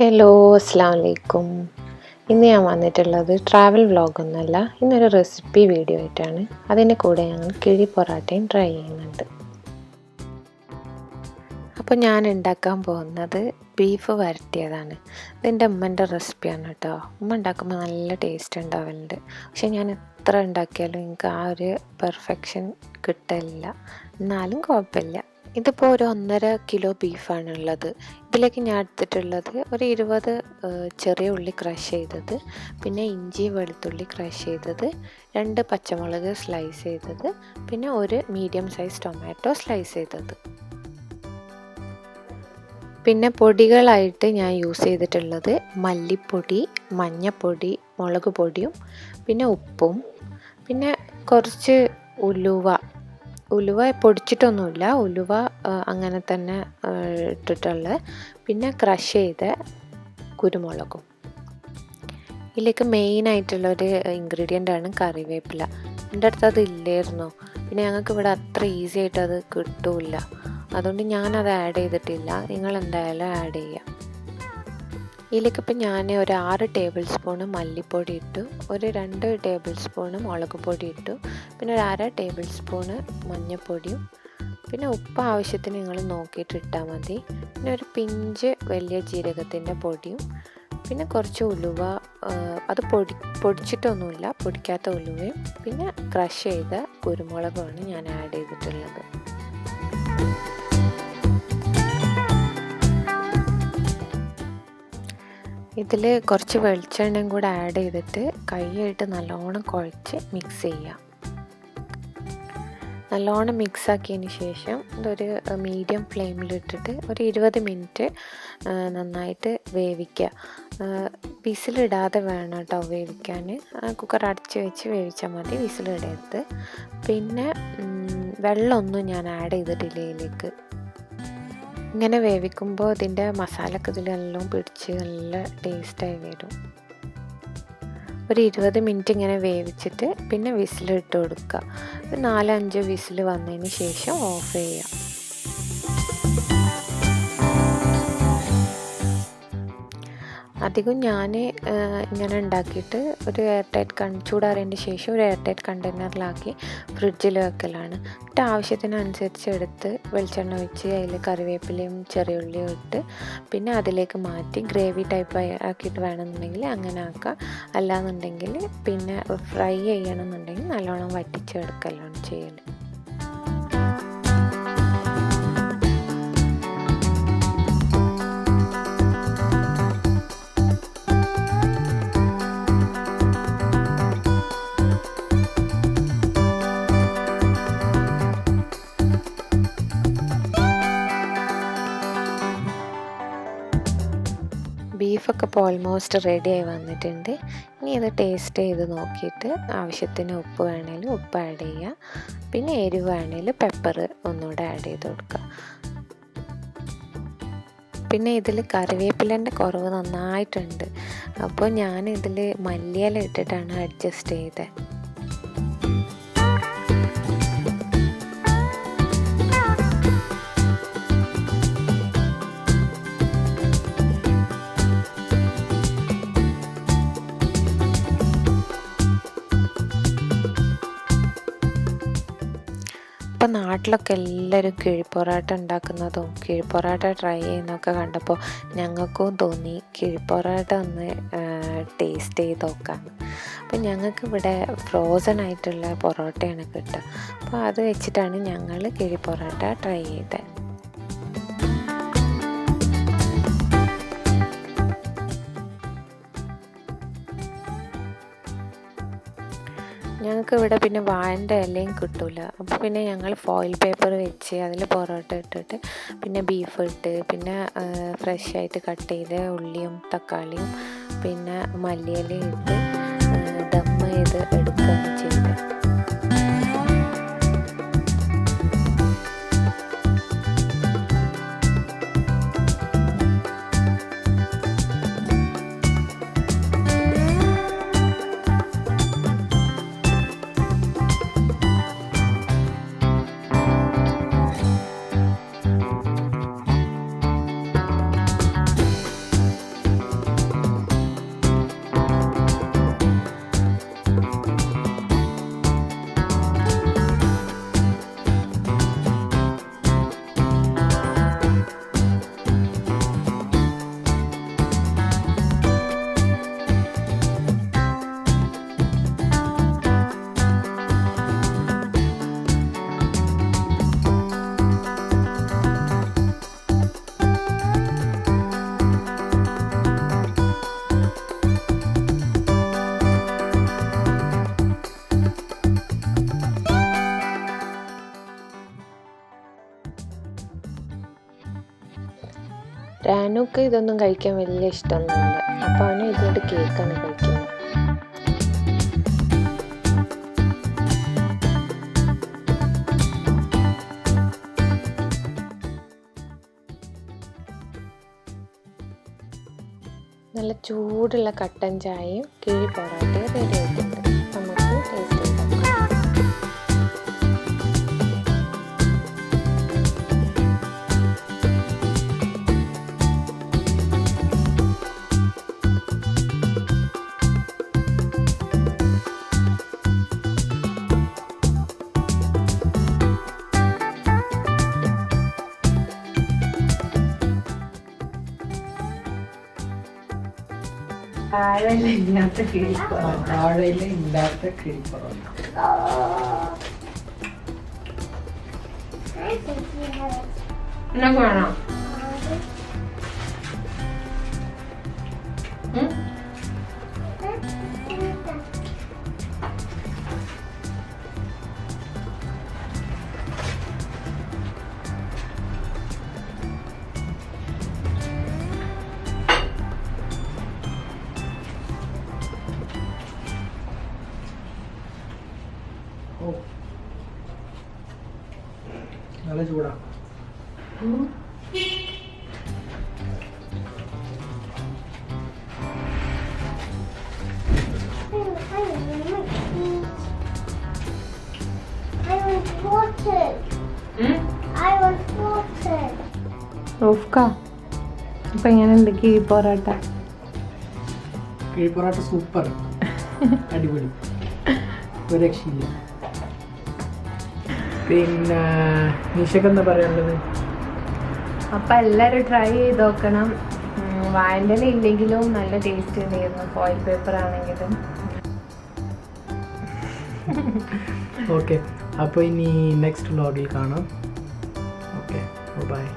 Hello, അസ്സാം വലൈക്കും. ഇന്ന് ഞാൻ വന്നിട്ടുള്ളത് ട്രാവൽ വ്ളോഗൊന്നുമല്ല, ഇന്നൊരു റെസിപ്പി വീഡിയോ ആയിട്ടാണ്. അതിൻ്റെ കൂടെ ഞങ്ങൾ കിഴി പൊറാട്ടയും ട്രൈ ചെയ്യുന്നുണ്ട്. അപ്പോൾ ഞാൻ ഉണ്ടാക്കാൻ പോകുന്നത് ബീഫ് വരട്ടിയതാണ്. ഇതെൻ്റെ ഉമ്മൻ്റെ റെസിപ്പിയാണ് കേട്ടോ. ഉമ്മ ഉണ്ടാക്കുമ്പോൾ നല്ല ടേസ്റ്റ് ഉണ്ടാവലുണ്ട്. പക്ഷെ ഞാൻ എത്ര ഉണ്ടാക്കിയാലും എനിക്ക് ആ ഒരു പെർഫെക്ഷൻ കിട്ടില്ല. എന്നാലും കുഴപ്പമില്ല. ഇതിപ്പോൾ ഒരു 1.5 കിലോ ബീഫാണുള്ളത്. ഇതിലേക്ക് ഞാൻ എടുത്തിട്ടുള്ളത് ഒരു 20 ചെറിയ ഉള്ളി ക്രഷ് ചെയ്തത്, പിന്നെ ഇഞ്ചി വെളുത്തുള്ളി ക്രഷ് ചെയ്തത്, 2 പച്ചമുളക് സ്ലൈസ് ചെയ്തത്, പിന്നെ ഒരു മീഡിയം സൈസ് ടൊമാറ്റോ സ്ലൈസ് ചെയ്തത്. പിന്നെ പൊടികളായിട്ട് ഞാൻ യൂസ് ചെയ്തിട്ടുള്ളത് മല്ലിപ്പൊടി, മഞ്ഞൾപ്പൊടി, മുളക് പൊടിയും പിന്നെ ഉപ്പും, പിന്നെ കുറച്ച് ഉലുവ പൊടിച്ചിട്ടൊന്നുമില്ല, ഉലുവ അങ്ങനെ തന്നെ ഇട്ടിട്ടുള്ളത്, പിന്നെ ക്രഷ് ചെയ്ത കുരുമുളകും. ഇതിലേക്ക് മെയിനായിട്ടുള്ളൊരു ഇൻഗ്രീഡിയൻ്റ് ആണ് കറിവേപ്പില. എൻ്റെ അടുത്ത് അത് ഇല്ലായിരുന്നു. പിന്നെ ഞങ്ങൾക്ക് ഇവിടെ അത്ര ഈസി ആയിട്ട് അത് കിട്ടില്ല, അതുകൊണ്ട് ഞാനത് ആഡ് ചെയ്തിട്ടില്ല. നിങ്ങൾ എന്തായാലും ആഡ് ചെയ്യുക. ഇതിലേക്ക് ഇപ്പം ഞാൻ ഒരു 6 ടേബിൾ സ്പൂണ് മല്ലിപ്പൊടി ഇട്ടു, ഒരു 2 ടേബിൾ സ്പൂണ് മുളക് പൊടി ഇട്ടു, പിന്നെ ഒരു 1/2 ടേബിൾ സ്പൂണ് മഞ്ഞൾപ്പൊടിയും, പിന്നെ ഉപ്പ് ആവശ്യത്തിന് നിങ്ങൾ നോക്കിയിട്ട് ഇട്ടാൽ മതി. പിന്നെ ഒരു പിഞ്ച് വലിയ ജീരകത്തിൻ്റെ പൊടിയും, പിന്നെ കുറച്ച് ഉലുവ, അത് പൊടിച്ചിട്ടൊന്നുമില്ല, പൊടിക്കാത്ത ഉലുവയും, പിന്നെ ക്രഷ് ചെയ്ത കുരുമുളകുമാണ് ഞാൻ ആഡ് ചെയ്തിട്ടുള്ളത്. ഇതിൽ കുറച്ച് വെളിച്ചെണ്ണയും കൂടെ ആഡ് ചെയ്തിട്ട് കൈയായിട്ട് നല്ലോണം കുഴച്ച് മിക്സ് ചെയ്യുക. നല്ലോണം മിക്സാക്കിയതിന് ശേഷം ഇതൊരു മീഡിയം ഫ്ലെയിമിലിട്ടിട്ട് ഒരു 20 മിനിറ്റ് നന്നായിട്ട് വേവിക്കുക. വിസിലിടാതെ വേണം കേട്ടോ വേവിക്കാൻ. കുക്കർ അടച്ച് വെച്ച് വേവിച്ചാൽ മതി, വിസിലിടരുത്. പിന്നെ വെള്ളമൊന്നും ഞാൻ ആഡ് ചെയ്തിട്ടില്ല ഇതിലേക്ക്. ഇങ്ങനെ വേവിക്കുമ്പോൾ ഇതിൻ്റെ മസാലയൊക്കെ ഇതിലെല്ലാം പിടിച്ച് നല്ല ടേസ്റ്റായി വരും. ഒരു 20 മിനിറ്റ് ഇങ്ങനെ വേവിച്ചിട്ട് പിന്നെ വിസിലിട്ട് കൊടുക്കുക. ഒരു 4-5 വിസിൽ വന്നതിന് ശേഷം ഓഫ് ചെയ്യുക. അധികം ഞാൻ ഇങ്ങനെ ഉണ്ടാക്കിയിട്ട് ഒരു ചൂടാറിയതിന് ശേഷം ഒരു എയർ ടൈറ്റ് കണ്ടെയ്നറിലാക്കി ഫ്രിഡ്ജിൽ വെക്കലാണ്. എന്നിട്ട് ആവശ്യത്തിനനുസരിച്ച് എടുത്ത് വെളിച്ചെണ്ണ ഒഴിച്ച് അതിൽ കറിവേപ്പിലയും ചെറിയ ഉള്ളിയും ഇട്ട് പിന്നെ അതിലേക്ക് മാറ്റി ഗ്രേവി ടൈപ്പ് ആക്കിയിട്ട് വേണമെന്നുണ്ടെങ്കിൽ അങ്ങനെ ആക്കാം. അല്ലാന്നുണ്ടെങ്കിൽ പിന്നെ ഫ്രൈ ചെയ്യണമെന്നുണ്ടെങ്കിൽ നല്ലോണം വറ്റിച്ചെടുക്കലാണ് ചെയ്യൽ. ബീഫൊക്കെ ഇപ്പോൾ ഓൾമോസ്റ്റ് റെഡിയായി വന്നിട്ടുണ്ട്. ഇനി ഇത് ടേസ്റ്റ് ചെയ്ത് നോക്കിയിട്ട് ആവശ്യത്തിന് ഉപ്പ് വേണമെങ്കിൽ ഉപ്പ് ആഡ് ചെയ്യുക. പിന്നെ എരിവ് വേണമെങ്കിൽ പെപ്പർ ഒന്നുകൂടെ ആഡ് ചെയ്ത് കൊടുക്കുക. പിന്നെ ഇതിൽ കറിവേപ്പിലേൻ്റെ കുറവ് നന്നായിട്ടുണ്ട്, അപ്പോൾ ഞാൻ ഇതിൽ മല്ലിയില ഇട്ടിട്ടാണ് അഡ്ജസ്റ്റ് ചെയ്തത്. ഇപ്പം നാട്ടിലൊക്കെ എല്ലാവരും കിഴിപ്പൊറാട്ട ഉണ്ടാക്കുന്നതും കിഴിപ്പൊറാട്ട ട്രൈ ചെയ്യുന്നതൊക്കെ കണ്ടപ്പോൾ ഞങ്ങൾക്കും തോന്നി കിഴിപ്പൊറാട്ട ഒന്ന് ടേസ്റ്റ് ചെയ്ത് നോക്കാമെന്ന്. അപ്പം ഞങ്ങൾക്ക് ഇവിടെ ഫ്രോസൺ ആയിട്ടുള്ള പൊറോട്ടയാണ് കിട്ടുക. അപ്പോൾ അത് വെച്ചിട്ടാണ് ഞങ്ങൾ കിഴിപ്പൊറാട്ട ട്രൈ ചെയ്തത്. ഞങ്ങൾക്ക് ഇവിടെ പിന്നെ വാഴൻ്റെ ഇലയും കിട്ടില്ല. അപ്പോൾ പിന്നെ ഞങ്ങൾ ഫോയിൽ പേപ്പർ വെച്ച് അതിൽ പൊറോട്ട ഇട്ടിട്ട് പിന്നെ ബീഫ് ഇട്ട് പിന്നെ ഫ്രഷ് ആയിട്ട് കട്ട് ചെയ്ത ഉള്ളിയും തക്കാളിയും പിന്നെ മല്ലിയിലയും ഇട്ട് ദം ചെയ്ത് എടുക്കുകയാണ് ചെയ്തത്. അവനൊക്കെ ഇതൊന്നും കഴിക്കാൻ വലിയ ഇഷ്ടമൊന്നുമില്ല. അപ്പോൾ അവന് ഇതുകൊണ്ട് കേക്കാണ് കഴിക്കുന്നത്. നല്ല ചൂടുള്ള കട്ടൻ ചായയും കിഴി പൊറാട്ടയും റെഡി ആയിട്ടുണ്ട്. നമുക്ക് ടേസ്റ്റ് ചെയ്ത് വാഴയില്ലാത്ത കിഴിപ്പൊറോട്ട. വാഴയിലില്ലാത്ത കിഴിപ്പൊറോട്ട. വേണോ? നല്ല ചൂടാ. അപ്പൊ എങ്ങനെയുണ്ട് കിഴി പൊറോട്ട? കിഴി പൊറോട്ട സൂപ്പർ, അടിപൊളി, ഒരു രക്ഷയില്ല. പിന്നെ നിഷക്ക് എന്താ പറയാനുള്ളത്? അപ്പം എല്ലാവരും ട്രൈ ചെയ്ത് നോക്കണം. വാഴൻ്റെ ഇല ഇല്ലെങ്കിലും നല്ല ടേസ്റ്റ് ഉണ്ടായിരുന്നു, ഫോയിൽ പേപ്പർ ആണെങ്കിലും. ഓക്കെ, അപ്പോൾ ഇനി നെക്സ്റ്റ് വ്ലോഗിൽ കാണാം. Okay, by.